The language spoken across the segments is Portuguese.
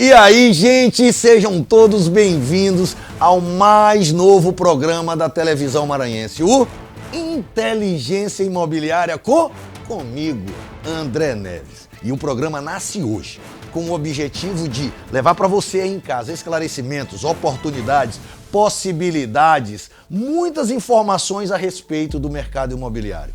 E aí, gente, sejam todos bem-vindos ao mais novo programa da televisão maranhense, o Inteligência Imobiliária comigo, André Neves. E o programa nasce hoje com o objetivo de levar para você aí em casa esclarecimentos, oportunidades, possibilidades, muitas informações a respeito do mercado imobiliário.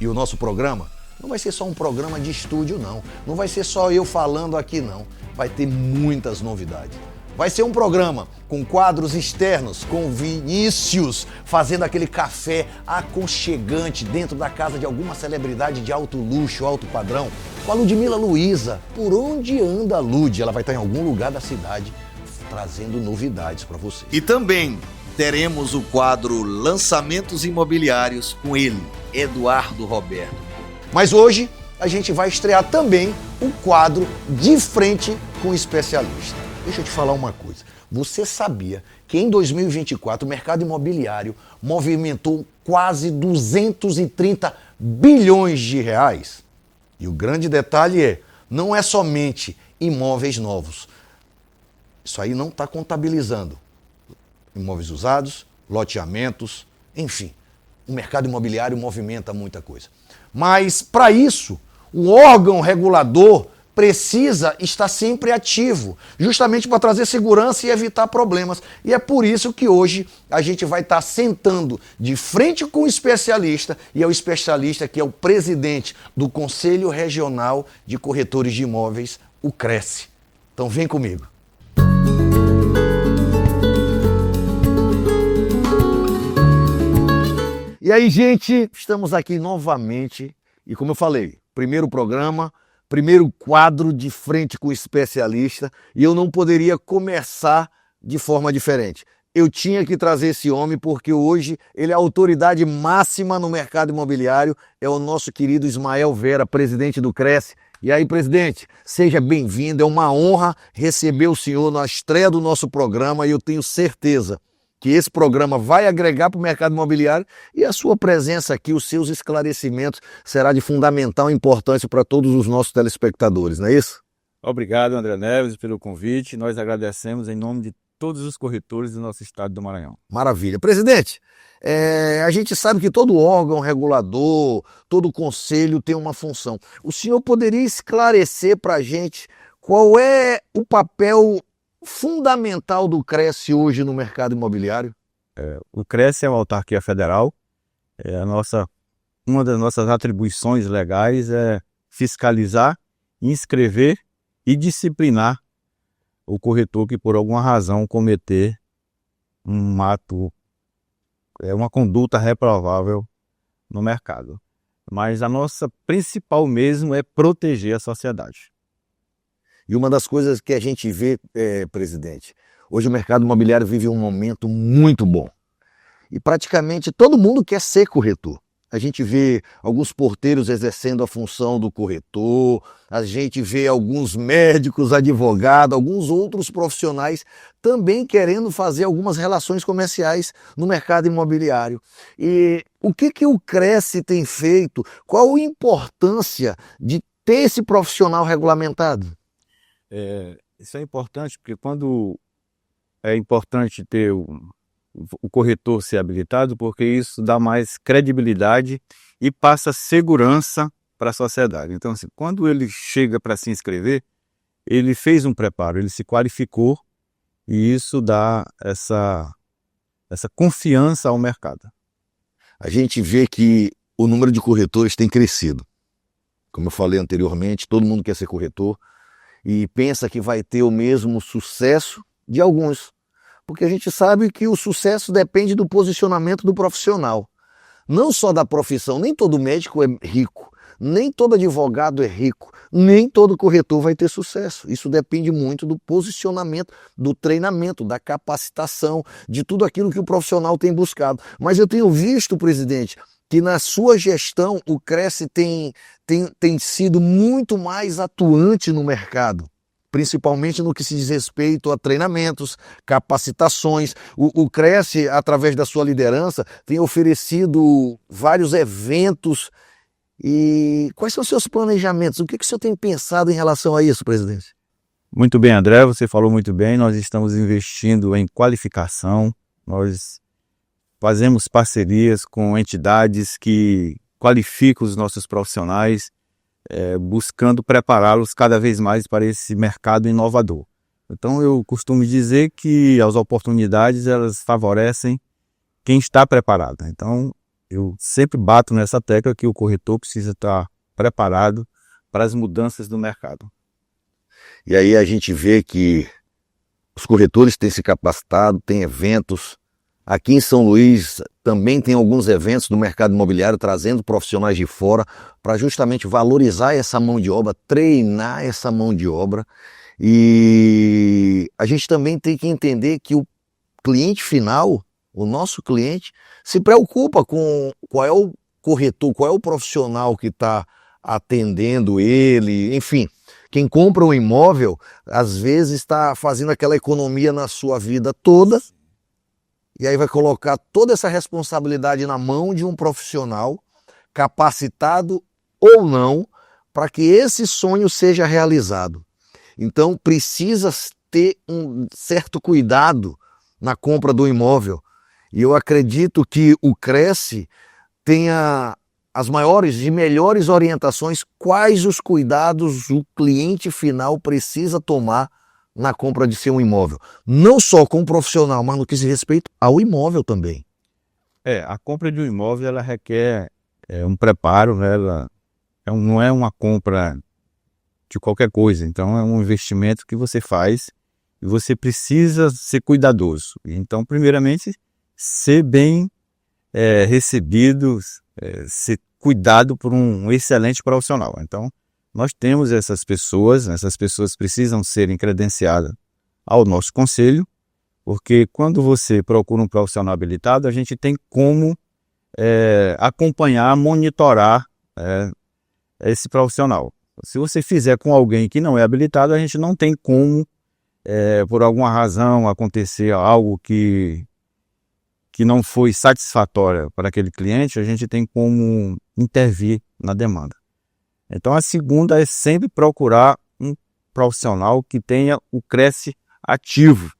E o nosso programa não vai ser só um programa de estúdio, não. Não vai ser só eu falando aqui, não. Vai ter muitas novidades. Vai ser um programa com quadros externos, com Vinícius fazendo aquele café aconchegante dentro da casa de alguma celebridade de alto luxo, alto padrão, com a Ludmila Luiza. Por onde anda a Lud? Ela vai estar em algum lugar da cidade trazendo novidades para você. E também teremos o quadro Lançamentos Imobiliários com ele, Eduardo Roberto. Mas hoje a gente vai estrear também o quadro De Frente com o Especialista. Deixa eu te falar uma coisa. Você sabia que em 2024 o mercado imobiliário movimentou quase 230 bilhões de reais? E o grande detalhe não é somente imóveis novos. Isso aí não está contabilizando imóveis usados, loteamentos, enfim. O mercado imobiliário movimenta muita coisa. Mas, para isso, o órgão regulador precisa estar sempre ativo, justamente para trazer segurança e evitar problemas. E é por isso que hoje a gente vai estar sentando de frente com o especialista, e é o especialista que é o presidente do Conselho Regional de Corretores de Imóveis, o CRECE. Então vem comigo. E aí, gente, estamos aqui novamente e, como eu falei, primeiro programa, primeiro quadro de frente com o especialista, e eu não poderia começar de forma diferente. Eu tinha que trazer esse homem porque hoje ele é a autoridade máxima no mercado imobiliário, é o nosso querido Ismael Vera, presidente do CRECE. E aí, presidente, seja bem-vindo, é uma honra receber o senhor na estreia do nosso programa e eu tenho certeza que esse programa vai agregar para o mercado imobiliário e a sua presença aqui, os seus esclarecimentos, será de fundamental importância para todos os nossos telespectadores, não é isso? Obrigado, André Neves, pelo convite. Nós agradecemos em nome de todos os corretores do nosso estado do Maranhão. Maravilha. Presidente, a gente sabe que todo órgão regulador, todo conselho tem uma função. O senhor poderia esclarecer para a gente qual é o papel fundamental do CRECE hoje no mercado imobiliário? O CRECE é uma autarquia federal. Uma das nossas atribuições legais é fiscalizar, inscrever e disciplinar o corretor que por alguma razão cometer um ato, uma conduta reprovável no mercado. Mas a nossa principal mesmo é proteger a sociedade. E uma das coisas que a gente vê, presidente, hoje o mercado imobiliário vive um momento muito bom. E praticamente todo mundo quer ser corretor. A gente vê alguns porteiros exercendo a função do corretor, a gente vê alguns médicos, advogados, alguns outros profissionais também querendo fazer algumas relações comerciais no mercado imobiliário. E o que o CRECE tem feito? Qual a importância de ter esse profissional regulamentado? Isso é importante porque quando é importante ter o corretor ser habilitado, porque isso dá mais credibilidade e passa segurança para a sociedade. Então, assim, quando ele chega para se inscrever, ele fez um preparo, ele se qualificou e isso dá essa confiança ao mercado. A gente vê que o número de corretores tem crescido. Como eu falei anteriormente, todo mundo quer ser corretor e pensa que vai ter o mesmo sucesso de alguns. Porque a gente sabe que o sucesso depende do posicionamento do profissional. Não só da profissão, nem todo médico é rico, nem todo advogado é rico, nem todo corretor vai ter sucesso. Isso depende muito do posicionamento, do treinamento, da capacitação, de tudo aquilo que o profissional tem buscado. Mas eu tenho visto, presidente, que na sua gestão o CRECE tem sido muito mais atuante no mercado, principalmente no que se diz respeito a treinamentos, capacitações. O CRECE, através da sua liderança, tem oferecido vários eventos. E quais são os seus planejamentos? O que o senhor tem pensado em relação a isso, presidente? Muito bem, André, você falou muito bem. Nós estamos investindo em qualificação, nós fazemos parcerias com entidades que qualificam os nossos profissionais, buscando prepará-los cada vez mais para esse mercado inovador. Então, eu costumo dizer que as oportunidades elas favorecem quem está preparado. Então, eu sempre bato nessa tecla que o corretor precisa estar preparado para as mudanças do mercado. E aí a gente vê que os corretores têm se capacitado, tem eventos. Aqui em São Luís também tem alguns eventos do mercado imobiliário trazendo profissionais de fora para justamente valorizar essa mão de obra, treinar essa mão de obra. E a gente também tem que entender que o cliente final, o nosso cliente, se preocupa com qual é o corretor, qual é o profissional que está atendendo ele, enfim. Quem compra um imóvel, às vezes está fazendo aquela economia na sua vida toda, e aí vai colocar toda essa responsabilidade na mão de um profissional, capacitado ou não, para que esse sonho seja realizado. Então precisa ter um certo cuidado na compra do imóvel. E eu acredito que o Cresce tenha as maiores e melhores orientações, quais os cuidados o cliente final precisa tomar na compra de seu imóvel. Não só com o profissional, mas no que se respeita ao imóvel também. A compra de um imóvel ela requer um preparo, né? Não é uma compra de qualquer coisa. Então é um investimento que você faz e você precisa ser cuidadoso. Então, primeiramente, ser bem recebido, ser cuidado por um excelente profissional. Então, nós temos essas pessoas precisam serem credenciadas ao nosso conselho, porque quando você procura um profissional habilitado, a gente tem como acompanhar, monitorar esse profissional. Se você fizer com alguém que não é habilitado, a gente não tem como, por alguma razão, acontecer algo que não foi satisfatória para aquele cliente, a gente tem como intervir na demanda. Então, a segunda é sempre procurar um profissional que tenha o Cresce ativo,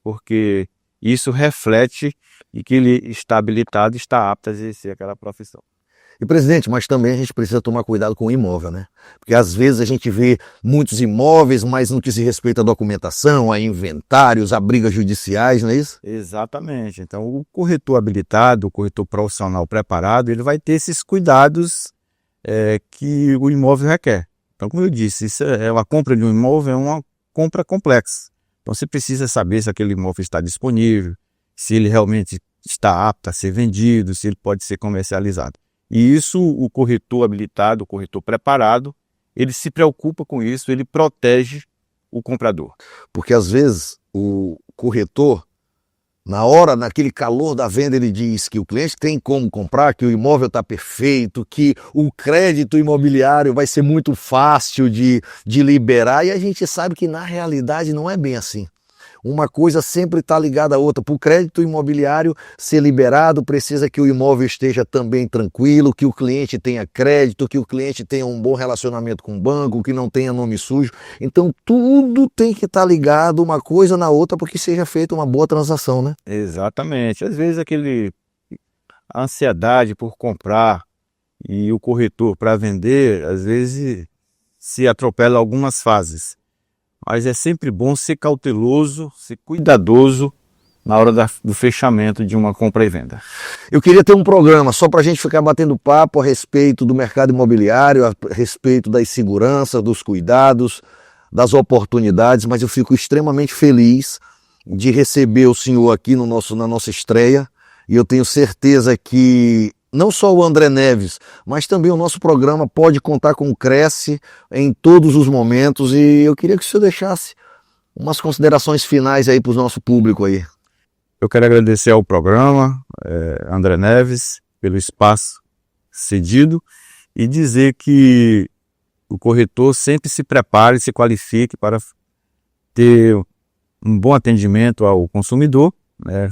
porque isso reflete e que ele está habilitado, está apto a exercer aquela profissão. E, presidente, mas também a gente precisa tomar cuidado com o imóvel, né? Porque às vezes a gente vê muitos imóveis, mas no que se respeita à documentação, a inventários, a brigas judiciais, não é isso? Exatamente. Então, o corretor habilitado, o corretor profissional preparado, ele vai ter esses cuidados que o imóvel requer. Então, como eu disse, a compra de um imóvel é uma compra complexa. Então, você precisa saber se aquele imóvel está disponível, se ele realmente está apto a ser vendido, se ele pode ser comercializado. E isso, o corretor habilitado, o corretor preparado, ele se preocupa com isso, ele protege o comprador. Porque às vezes o corretor, naquele calor da venda, ele diz que o cliente tem como comprar, que o imóvel está perfeito, que o crédito imobiliário vai ser muito fácil de liberar, e a gente sabe que na realidade não é bem assim. Uma coisa sempre está ligada à outra. Para o crédito imobiliário ser liberado, precisa que o imóvel esteja também tranquilo, que o cliente tenha crédito, que o cliente tenha um bom relacionamento com o banco, que não tenha nome sujo. Então tudo tem que estar ligado uma coisa na outra para que seja feita uma boa transação, né? Exatamente. Às vezes a ansiedade por comprar e o corretor para vender, às vezes se atropela algumas fases. Mas é sempre bom ser cauteloso, ser cuidadoso na hora do fechamento de uma compra e venda. Eu queria ter um programa só para a gente ficar batendo papo a respeito do mercado imobiliário, a respeito das seguranças, dos cuidados, das oportunidades, mas eu fico extremamente feliz de receber o senhor aqui na nossa estreia, e eu tenho certeza que não só o André Neves, mas também o nosso programa pode contar com o Cresce em todos os momentos, e eu queria que o senhor deixasse umas considerações finais aí para o nosso público aí. Eu quero agradecer ao programa, André Neves, pelo espaço cedido, e dizer que o corretor sempre se prepare, se qualifique para ter um bom atendimento ao consumidor,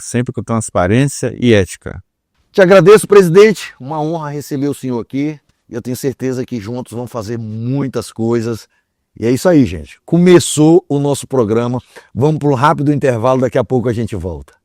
sempre com transparência e ética. Te agradeço, presidente. Uma honra receber o senhor aqui. Eu tenho certeza que juntos vamos fazer muitas coisas E é isso aí, gente. Começou o nosso programa. Vamos para um rápido intervalo, daqui a pouco a gente volta.